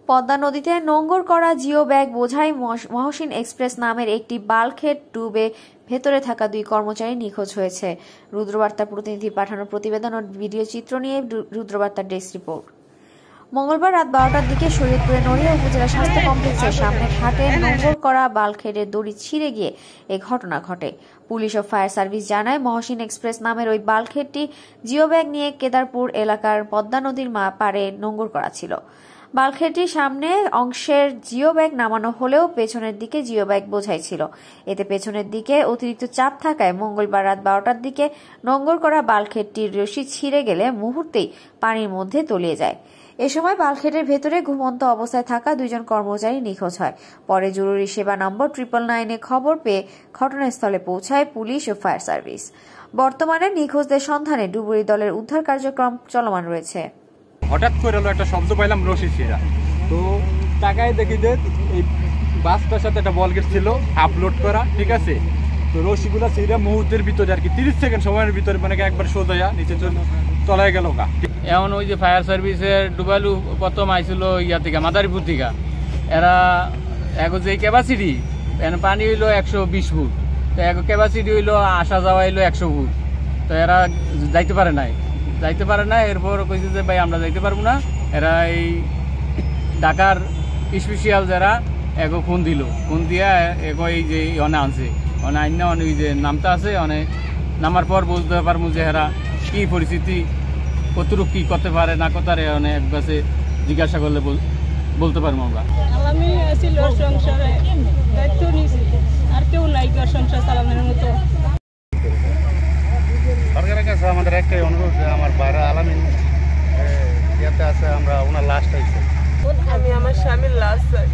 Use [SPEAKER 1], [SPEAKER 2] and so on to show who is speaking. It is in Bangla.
[SPEAKER 1] পদ্মা নদীতে নোঙর করা জিও ব্যাগ বোঝাই মহসিন এক্সপ্রেস নামের একটি বাল্কহেড ডুবে ভেতরে থাকা 2 কর্মচারী নিখোঁজ হয়েছে। রুদ্রবার্তা প্রতিনিধি পাঠানো প্রতিবেদন ও ভিডিও চিত্র নিয়ে রুদ্রবার্তার ডেস্ক রিপোর্ট। মঙ্গলবার রাত 12টার দিকে শরীয়তপুরের নড়িয়া উপজেলা স্বাস্থ্য কমপ্লেক্সের সামনে ঘাটে নোঙর করা বাল্কহেডের দড়ি ছিঁড়ে গিয়ে এ ঘটনা ঘটে। পুলিশ ও ফায়ার সার্ভিস জানায়, মহসিন এক্সপ্রেস নামের ওই বাল্কহেডটি জিও ব্যাগ নিয়ে কেদারপুর এলাকার পদ্মা নদীর পাড়ে নোঙর করা ছিল। বাল্কহেডটির সামনে অংশের জিও ব্যাগ নামানো হলেও পেছনের দিকে জিও ব্যাগ বোঝাই ছিল। এতে পেছনের দিকে অতিরিক্ত চাপ থাকায় মঙ্গলবার রাত 12টার দিকে নোঙর করা বাল্কহেডটির রশি ছিঁড়ে গেলে মুহূর্তেই পানির মধ্যে তলিয়ে যায়। এ সময় বাল্কহেডের ভেতরে ঘুমন্ত অবস্থায় থাকা 2 জন কর্মচারী নিখোঁজ হয়। পরে জরুরি সেবা নম্বর 999-এ খবর পেয়ে ঘটনাস্থলে পৌঁছায় পুলিশ ও ফায়ার সার্ভিস। বর্তমানে নিখোঁজদের সন্ধানে ডুবুরি দলের উদ্ধার কার্যক্রম চলমান রয়েছে।
[SPEAKER 2] হঠাৎ করে একটা শব্দ পাইলাম রশি ছিঁড়া, তো টাকায় দেখি যে এই বাসটার সাথে একটা বলগেট ছিল আপলোড করা, ঠিক আছে। তো রশিগুলো ছিঁড়া মুহূর্তের ভিতরে আর কি 30 সেকেন্ড সময়ের ভিতরে মানে একবার সোজা নিচে তলায় গেল গা।
[SPEAKER 3] এখন ওই যে ফায়ার সার্ভিসের ডুবালু প্রথম আইছিল ইয়া থেকে মাদারীপুর থেকে, এরা এখন যে ক্যাপাসিটি পানি হইলো 120 ফুট, তো ক্যাপাসিটি হইলো আসা যাওয়া হইলো 100 ফুট, তো এরা যাইতে পারে না। এরপর কইছে যে ভাই আমরা যাইতে পারবো না। এরা এই ঢাকার স্পেশাল যারা এগো ফোন দিয়া এগো এই যে অনে আনছে, অনে আইনা অনেক যে নামটা আছে, অনেক নামার পর বুঝতে পারবো যে এরা কি পরিস্থিতি, কতটুকু কি করতে পারে না করতে পারে, অনেক কাছে জিজ্ঞাসা করলে বলতে পারবো আমরা।
[SPEAKER 4] আর কেউ নাই সংসার চালানোর মতো।
[SPEAKER 5] সরকারের কাছে আমাদের একটাই অনুরোধ, আমার বাইরে আলামিন ইয়াতে আছে, আমরা ওনার লাস্ট আইছি,
[SPEAKER 4] আমি আমার স্বামীর লাস্ট চাই।